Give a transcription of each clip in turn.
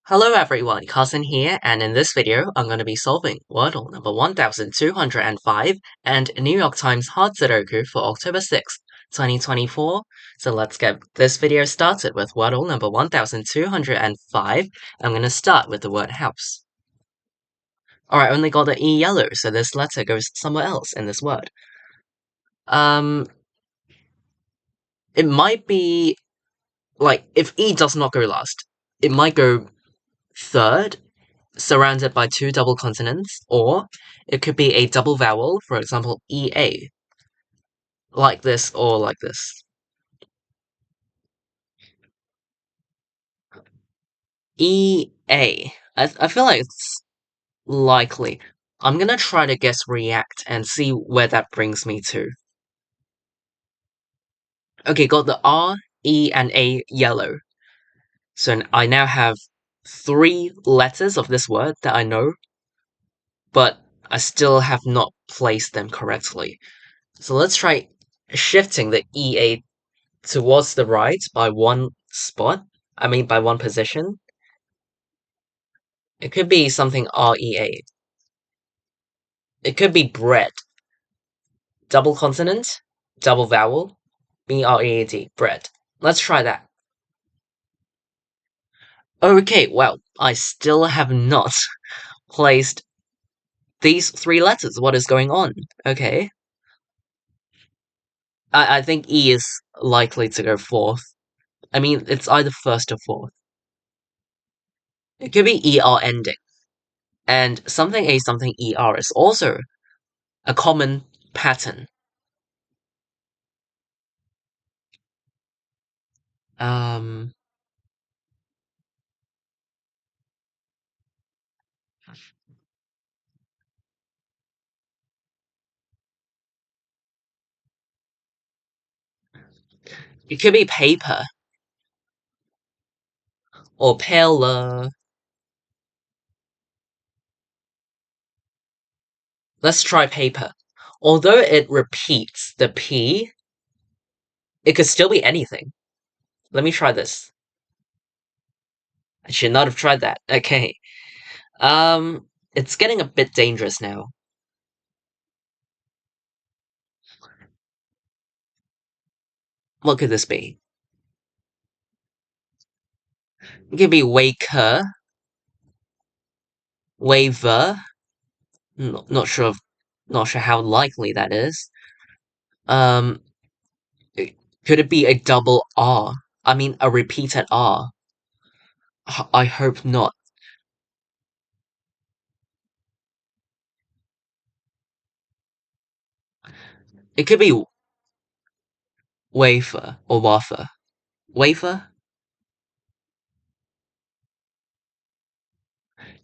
Hello everyone, Cousin here, and in this video, I'm going to be solving Wordle number 1205 and New York Times Hard Sudoku for October 6th, 2024. So let's get this video started with Wordle number 1205. I'm going to start with the word house. Alright, I only got the E yellow, so this letter goes somewhere else in this word. It might be, like, if E does not go last, it might go third, surrounded by two double consonants, or it could be a double vowel, for example, EA, like this or like this. EA. I feel like it's likely. I'm gonna try to guess react and see where that brings me to. Okay, got the R, E, and A yellow. So I now have three letters of this word that I know, but I still have not placed them correctly. So let's try shifting the EA towards the right by one spot. I mean, by one position. It could be something REA. It could be bread. Double consonant, double vowel, BREAD, bread. Let's try that. Okay, well, I still have not placed these three letters. What is going on? Okay. I think E is likely to go fourth. I mean, it's either first or fourth. It could be ER ending. And something A, something ER is also a common pattern. Um, it could be paper or paler. Let's try paper. Although it repeats the P, it could still be anything. Let me try this. I should not have tried that. Okay. It's getting a bit dangerous now. What could this be? It could be waker, waver. Not sure. Not sure how likely that is. Um, could it be a double R? I mean, a repeated R. I hope not. It could be wafer or wafer. Wafer?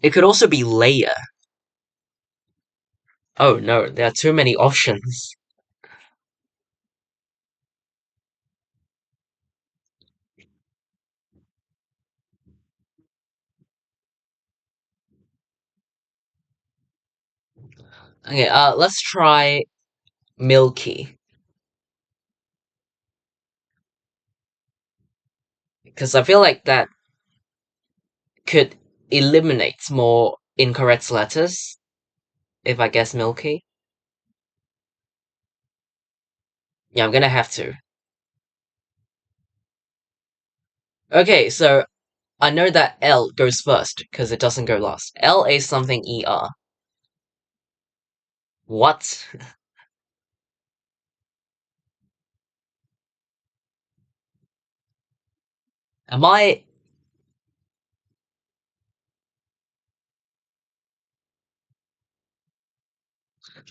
It could also be layer. Oh no, there are too many options. Okay, let's try milky. Because I feel like that could eliminate more incorrect letters if I guess milky. Yeah, I'm gonna have to. Okay, so I know that L goes first, because it doesn't go last. L is something ER. What? Am I...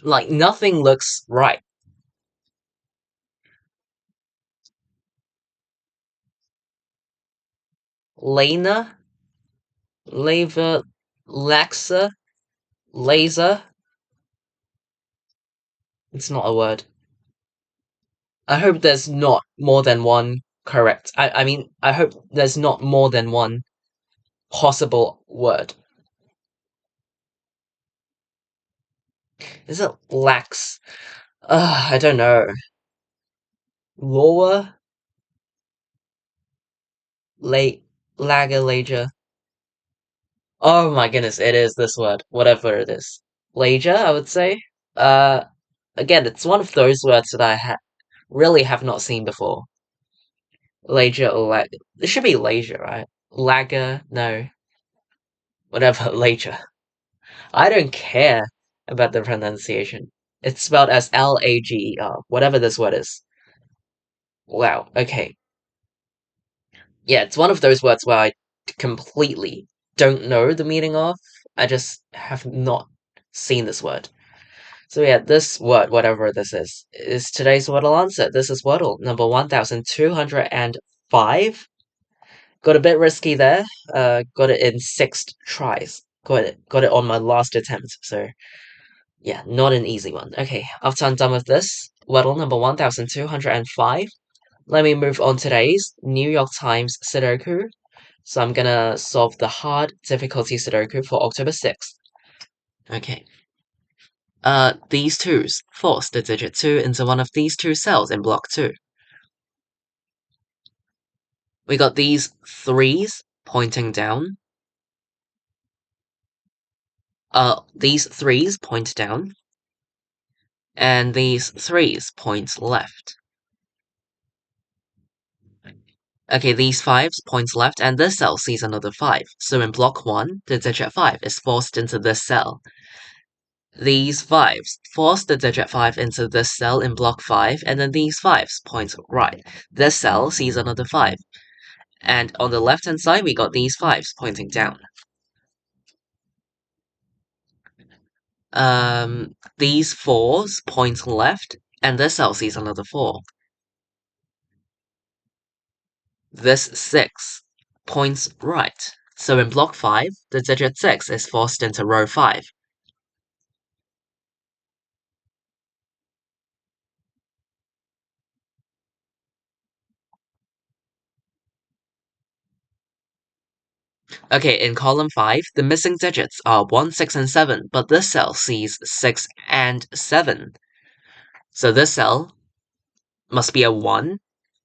Like, nothing looks right. Lena? Laver? Laxa? Laser? It's not a word. I hope there's not more than one correct. I mean, I hope there's not more than one possible word. Is it lax? I don't know. Lower? Late? Lager, lager. Oh my goodness, it is this word, whatever it is. Leisure, I would say. Uh, Again, it's one of those words that I really have not seen before. Leisure or lag. It should be leisure, right? Lager, no, whatever, leisure. I don't care about the pronunciation. It's spelled as Lager, whatever this word is. Wow, okay. Yeah, it's one of those words where I completely don't know the meaning of. I just have not seen this word. So yeah, this word, whatever this is today's Wordle answer. This is Wordle number 1205. Got a bit risky there. Got it in 6 tries. Got it on my last attempt. So yeah, not an easy one. Okay, after I'm done with this, Wordle number 1205. Let me move on to today's New York Times Sudoku. So I'm gonna solve the hard difficulty Sudoku for October 6th. Okay. These twos force the digit 2 into one of these two cells in block 2. We got these 3s pointing down. These 3s point down. And these 3s point left. Okay, these 5s point left, and this cell sees another 5. So in block 1, the digit 5 is forced into this cell. These 5s force the digit 5 into this cell in block 5, and then these 5s point right. This cell sees another 5. And on the left-hand side, we got these 5s pointing down. These 4s point left, and this cell sees another 4. This 6 points right. So in block 5, the digit 6 is forced into row 5. Okay, in column 5, the missing digits are 1, 6, and 7, but this cell sees 6 and 7. So this cell must be a 1,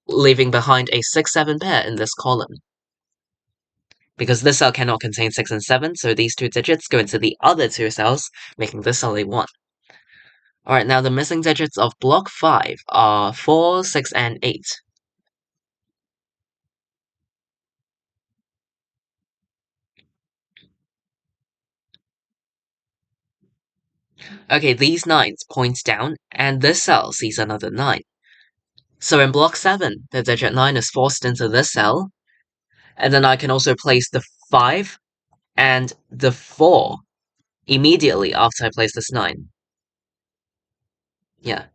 leaving behind a 6-7 pair in this column. Because this cell cannot contain 6 and 7, so these two digits go into the other two cells, making this cell a 1. Alright, now the missing digits of block 5 are 4, 6, and 8. Okay, these 9s point down, and this cell sees another 9. So in block 7, the digit 9 is forced into this cell, and then I can also place the 5 and the 4 immediately after I place this 9. Yeah.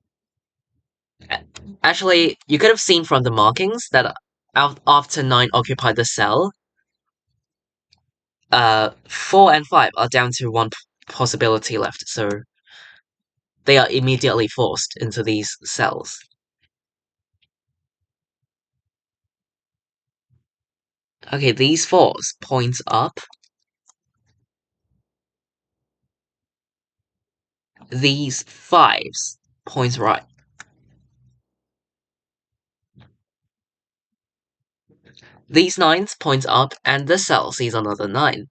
Actually, you could have seen from the markings that after 9 occupied the cell, 4 and 5 are down to one possibility left, so they are immediately forced into these cells. Okay, these 4s point up. These 5s point right. These 9s point up, and this cell sees another 9.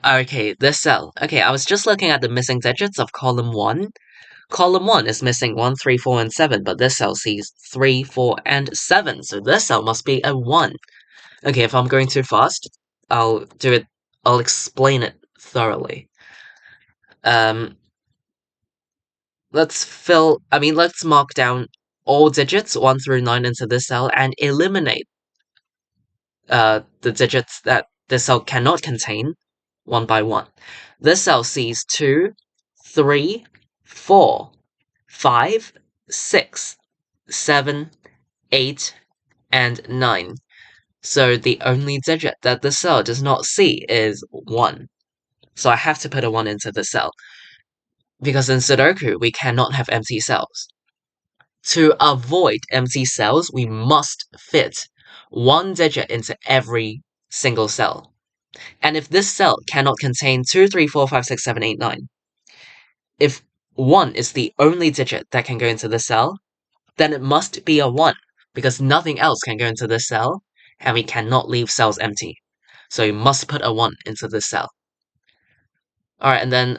Okay, this cell. Okay, I was just looking at the missing digits of column 1. Column 1 is missing 1, 3, 4, and 7, but this cell sees 3, 4, and 7, so this cell must be a 1. Okay, if I'm going too fast, I'll explain it thoroughly. Let's mark down all digits 1 through 9 into this cell and eliminate the digits that this cell cannot contain one by one. This cell sees 2, 3, 4, 5, 6, 7, 8, and 9. So the only digit that the cell does not see is 1. So I have to put a 1 into the cell. Because in Sudoku, we cannot have empty cells. To avoid empty cells, we must fit one digit into every single cell. And if this cell cannot contain 2, 3, 4, 5, 6, 7, 8, 9, if 1 is the only digit that can go into the cell, then it must be a 1, because nothing else can go into this cell, and we cannot leave cells empty. So we must put a 1 into this cell. Alright, and then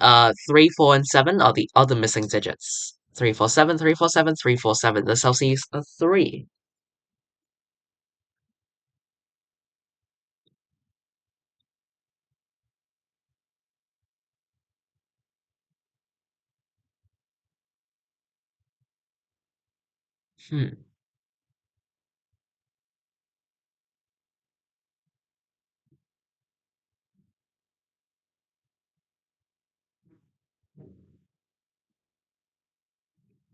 3, 4, and 7 are the other missing digits. 3, 4, 7, 3, 4, 7, 3, 4, 7. The cell sees a 3. Hmm.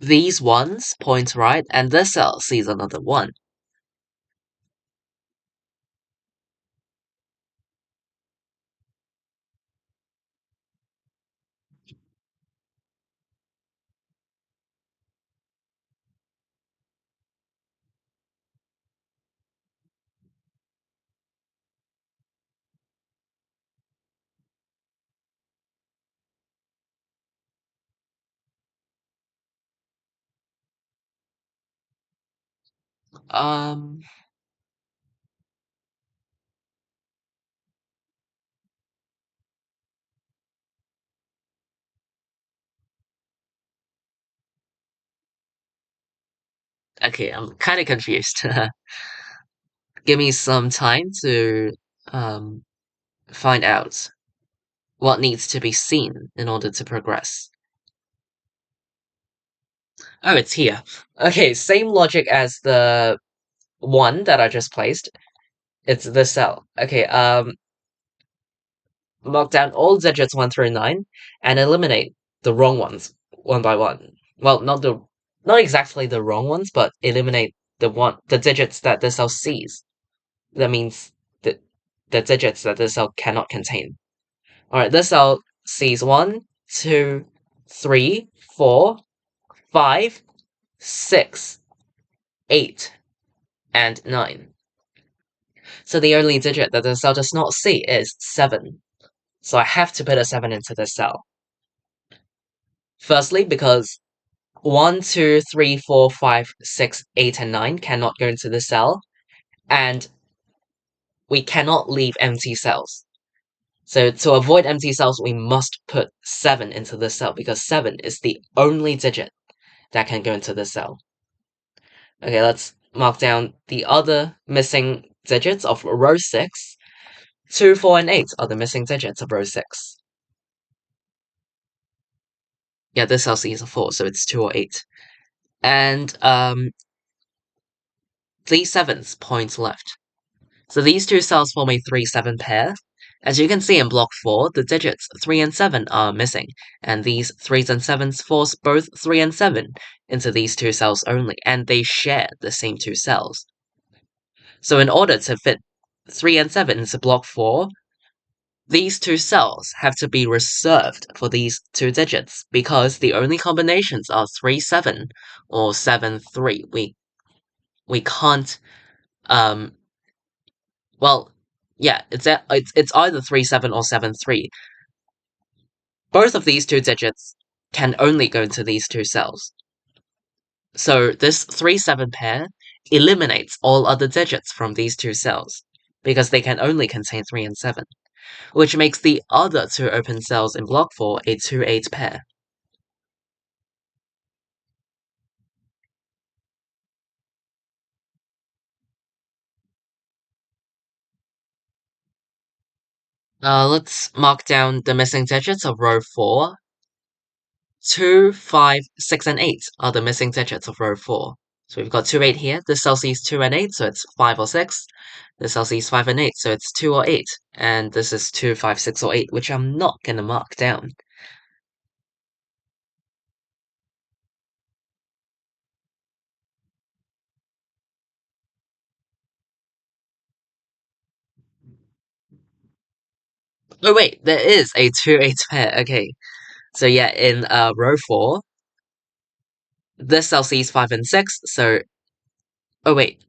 These ones point right, and this cell sees another 1. Um, okay, I'm kind of confused. Give me some time to um, find out what needs to be seen in order to progress. Oh, it's here. Okay, same logic as the 1 that I just placed. It's this cell. Okay, mark down all digits 1 through 9 and eliminate the wrong ones one by one. Well, not exactly the wrong ones, but eliminate the digits that the cell sees. That means the digits that the cell cannot contain. Alright, this cell sees 1, 2, 3, 4, 5, 6, 8, and 9. So the only digit that the cell does not see is 7. So I have to put a 7 into this cell. Firstly, because 1, 2, 3, 4, 5, 6, 8, and 9 cannot go into the cell, and we cannot leave empty cells. So to avoid empty cells, we must put 7 into the cell, because 7 is the only digit that can go into the cell. Okay, let's mark down the other missing digits of row 6. 2, 4, and 8 are the missing digits of row 6. Yeah, this cell sees a 4, so it's 2 or 8. And these 7s point left. So these two cells form a 3-7 pair. As you can see in block 4, the digits 3 and 7 are missing, and these 3s and 7s force both 3 and 7 into these two cells only, and they share the same two cells. So in order to fit 3 and 7 into block 4, these two cells have to be reserved for these two digits, because the only combinations are 3-7 or 7-3. We can't um well, yeah, it's either 3-7 or 7-3. Both of these two digits can only go into these two cells. So this 3-7 pair eliminates all other digits from these two cells, because they can only contain 3 and 7, which makes the other two open cells in block 4 a 2-8 pair. Let's mark down the missing digits of row 4. 2, 5, 6, and 8 are the missing digits of row 4. So we've got 2, 8 here. This cell sees 2 and 8, so it's 5 or 6. This cell sees 5 and 8, so it's 2 or 8. And this is 2, 5, 6, or 8, which I'm not gonna mark down. Oh wait, there is a 2-8 pair. Okay, so yeah, in row 4, this cell sees 5 and 6, so... Oh wait,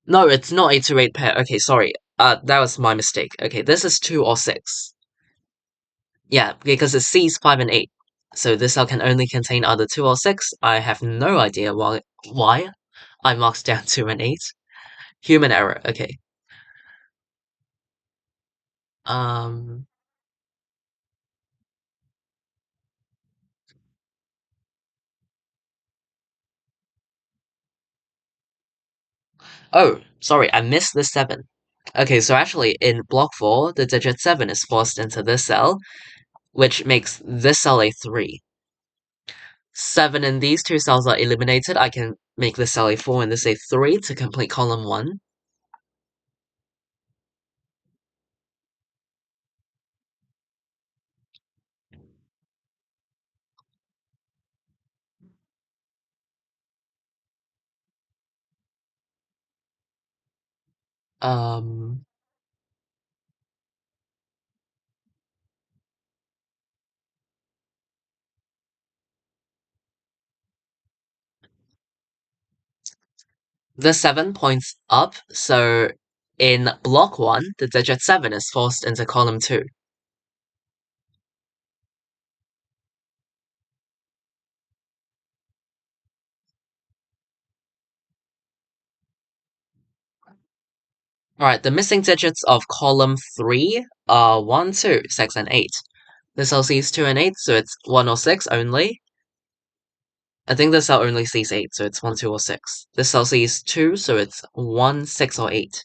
no, it's not a 2-8 pair. Okay, sorry. That was my mistake. Okay, this is 2 or 6. Yeah, because it sees 5 and 8. So this cell can only contain either 2 or 6. I have no idea why I marked down 2 and 8. Human error, okay. Um, oh, sorry, I missed the 7. Okay, so actually in block 4, the digit 7 is forced into this cell, which makes this cell a 3. 7 and these two cells are eliminated. I can make this cell a 4 and this a 3 to complete column 1. Um, the 7 points up, so in block 1, the digit 7 is forced into column 2. Alright, the missing digits of column 3 are 1, 2, 6, and 8. This cell sees 2 and 8, so it's 1 or 6 only. I think this cell only sees 8, so it's 1, 2, or 6. This cell sees 2, so it's 1, 6, or 8.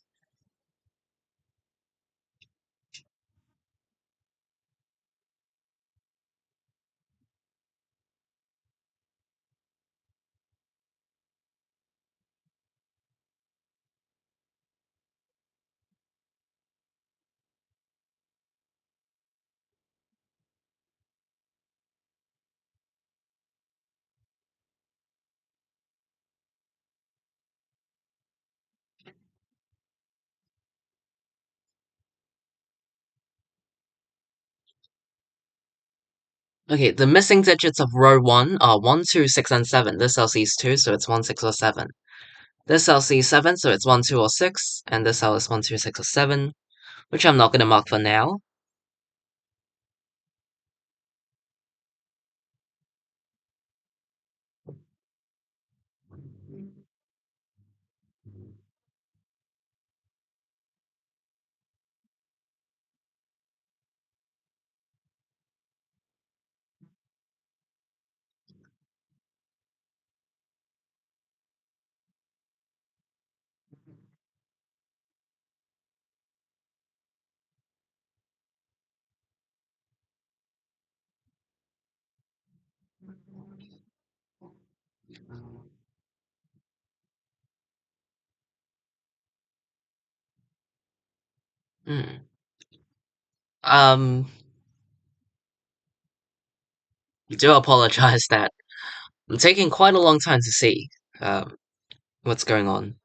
Okay, the missing digits of row 1 are 1, 2, 6, and 7. This cell sees 2, so it's 1, 6, or 7. This cell sees 7, so it's 1, 2, or 6. And this cell is 1, 2, 6, or 7, which I'm not going to mark for now. Hmm. Um, I do apologize that I'm taking quite a long time to see um, what's going on.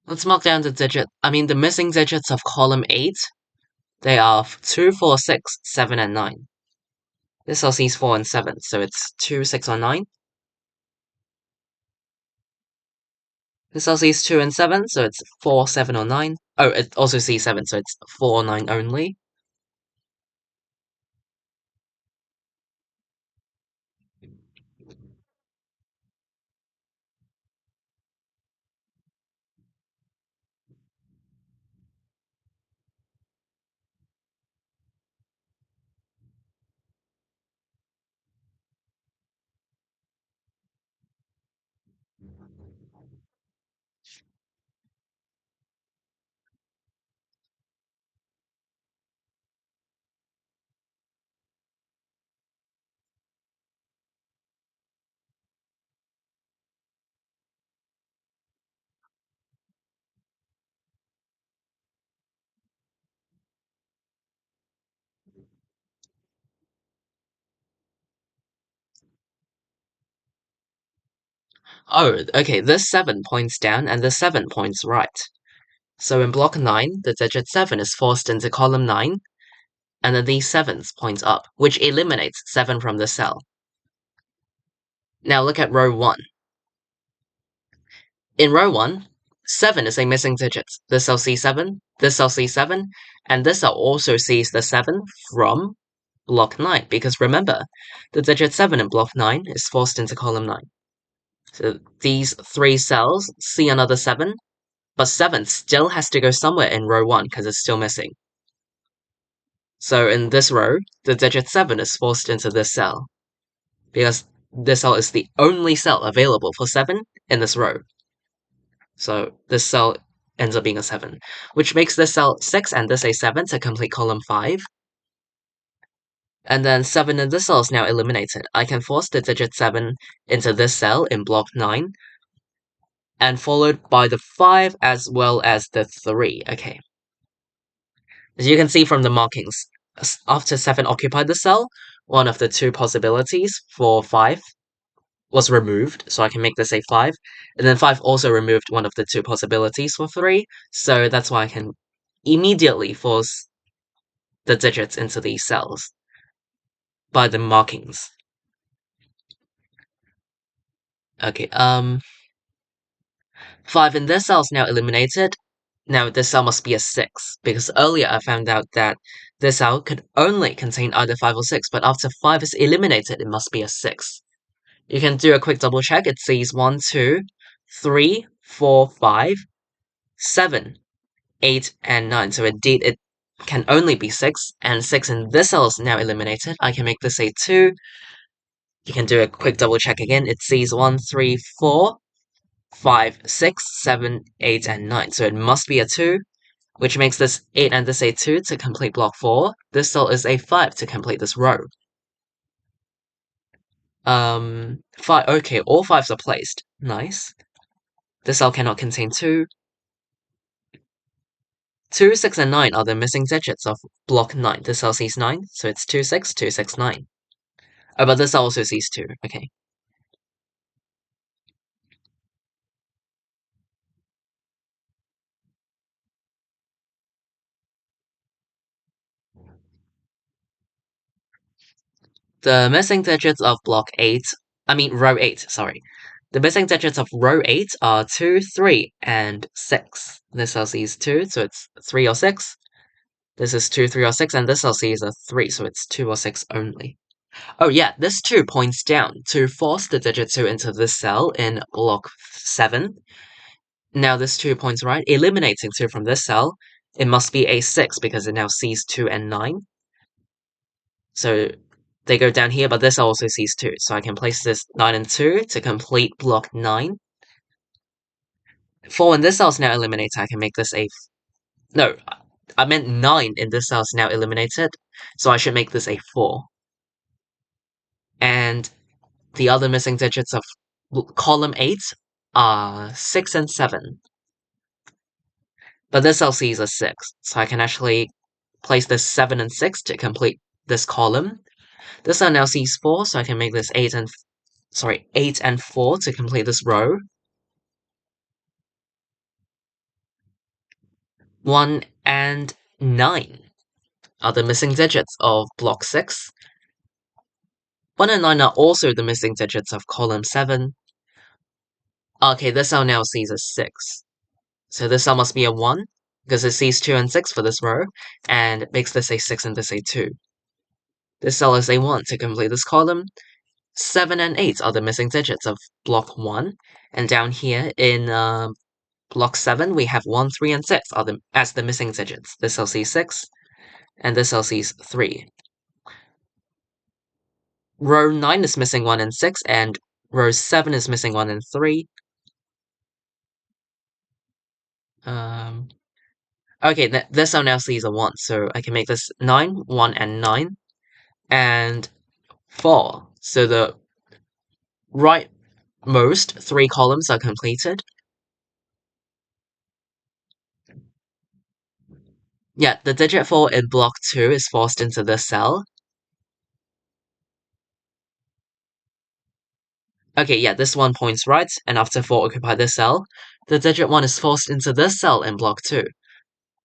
Let's mark down the missing digits of column 8. They are 2, 4, 6, 7, and 9. This cell sees 4 and 7, so it's 2, 6, or 9. This cell sees 2 and 7, so it's 4, 7, or 9. Oh, it also sees 7, so it's 4 or 9 only. Oh, okay, this 7 points down and this 7 points right. So in block 9, the digit 7 is forced into column 9, and then these 7s point up, which eliminates 7 from the cell. Now look at row 1. In row 1, 7 is a missing digit. This cell sees 7, this cell sees 7, and this cell also sees the 7 from block 9, because remember, the digit 7 in block 9 is forced into column 9. So these 3 cells see another 7, but 7 still has to go somewhere in row 1 because it's still missing. So in this row, the digit 7 is forced into this cell, because this cell is the only cell available for 7 in this row. So this cell ends up being a 7, which makes this cell 6 and this a 7 to complete column 5. And then 7 in this cell is now eliminated. I can force the digit 7 into this cell in block 9, and followed by the 5 as well as the 3. Okay. As you can see from the markings, after 7 occupied the cell, one of the 2 possibilities for 5 was removed, so I can make this a 5. And then 5 also removed one of the 2 possibilities for 3, so that's why I can immediately force the digits into these cells by the markings. Okay, 5 in this cell is now eliminated. Now this cell must be a 6, because earlier I found out that this cell could only contain either 5 or 6, but after 5 is eliminated, it must be a 6. You can do a quick double check. It says 1, 2, 3, 4, 5, 7, 8, and 9. So indeed, it can only be 6, and 6 in this cell is now eliminated. I can make this a 2. You can do a quick double check again. It says 1, 3, 4, 5, 6, 7, 8, and 9. So it must be a 2, which makes this 8 and this a 2 to complete block 4. This cell is a 5 to complete this row. 5, okay, all 5s are placed. Nice. This cell cannot contain 2. 2, 6, and 9 are the missing digits of block 9. This cell sees 9, so it's 2, 6, 2, 6, 9. Oh, but this cell also sees 2, okay. The missing digits of row 8, sorry. The missing digits of row 8 are 2, 3, and 6. This cell sees 2, so it's 3 or 6. This is 2, 3, or 6, and this cell sees a 3, so it's 2 or 6 only. Oh yeah, this 2 points down to force the digit 2 into this cell in block 7. Now this 2 points right, eliminating 2 from this cell. It must be a 6 because it now sees 2 and 9. So they go down here, but this also sees 2. So I can place this 9 and 2 to complete block 9. 4 in this cell is now eliminated. I can make this a... No, I meant 9 in this cell is now eliminated. So I should make this a 4. And the other missing digits of column 8 are 6 and 7. But this cell sees a 6. So I can actually place this 7 and 6 to complete this column. This cell now sees 4, so I can make this 8 and 4 to complete this row. 1 and 9 are the missing digits of block 6. 1 and 9 are also the missing digits of column 7. Okay, this cell now sees a 6. So this cell must be a 1, because it sees 2 and 6 for this row, and it makes this a 6 and this a 2. This cell is a 1 to complete this column. 7 and 8 are the missing digits of block 1, and down here in block 7, we have 1, 3, and 6 as the missing digits. This cell sees 6, and this cell sees 3. Row 9 is missing 1 and 6, and row 7 is missing 1 and 3. Okay, this cell now sees a 1, so I can make this 9, 1, and 9, and 4. So the rightmost 3 columns are completed. Yeah, the digit 4 in block 2 is forced into this cell. Okay, yeah, this one points right, and after 4 occupy this cell, the digit 1 is forced into this cell in block 2,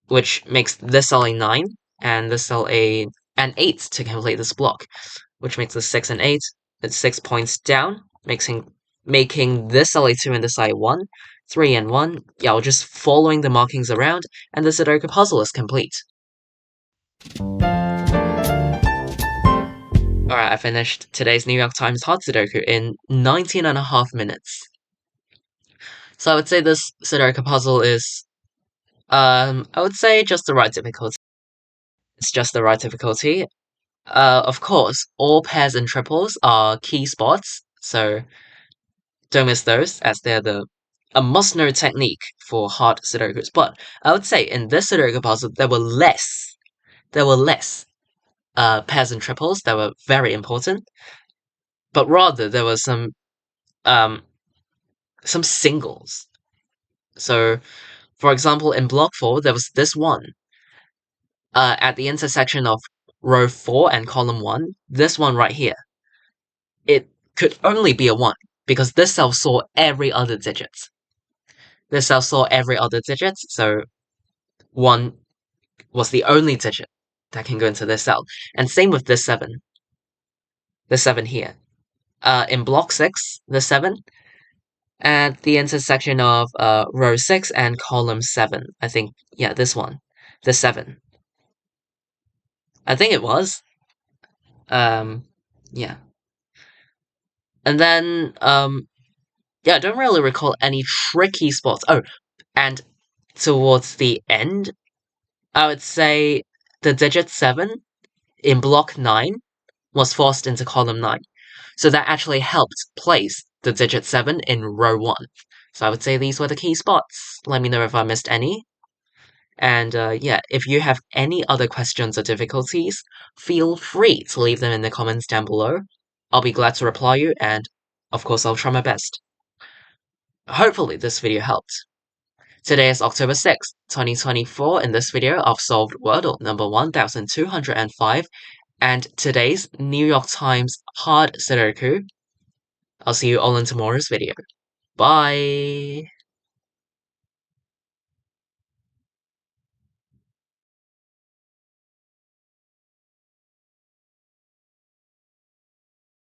which makes this cell a 9, and this cell an 8 to complete this block, which makes this 6 and 8. It's 6 points down, making this cell a 2 and this cell a 1, 3 and 1. Yeah, we're just following the markings around, and the Sudoku puzzle is complete. Alright, I finished today's New York Times hard Sudoku in 19.5 minutes. So I would say this Sudoku puzzle is, I would say just the right difficulty. It's just the right difficulty. Of course, all pairs and triples are key spots, so don't miss those, as they're a must-know technique for hard Sudokus. But I would say in this Sudoku puzzle, there were less pairs and triples that were very important, but rather there was some singles. So, for example, in block 4, there was this one. At the intersection of row 4 and column 1, this one right here. It could only be a 1, because this cell saw every other digit. This cell saw every other digit, so 1 was the only digit that can go into this cell. And same with this 7. This 7 here. In block 6, the 7, at the intersection of row 6 and column 7. I think, yeah, this one. The 7. I think it was. Yeah. And then, yeah, I don't really recall any tricky spots. Oh, and towards the end, I would say the digit 7 in block 9 was forced into column 9. So that actually helped place the digit 7 in row 1. So I would say these were the key spots. Let me know if I missed any. And yeah, if you have any other questions or difficulties, feel free to leave them in the comments down below. I'll be glad to reply you, and of course I'll try my best. Hopefully this video helped. Today is October 6th, 2024. In this video, I've solved Wordle number 1205, and today's New York Times hard Sudoku. I'll see you all in tomorrow's video. Bye!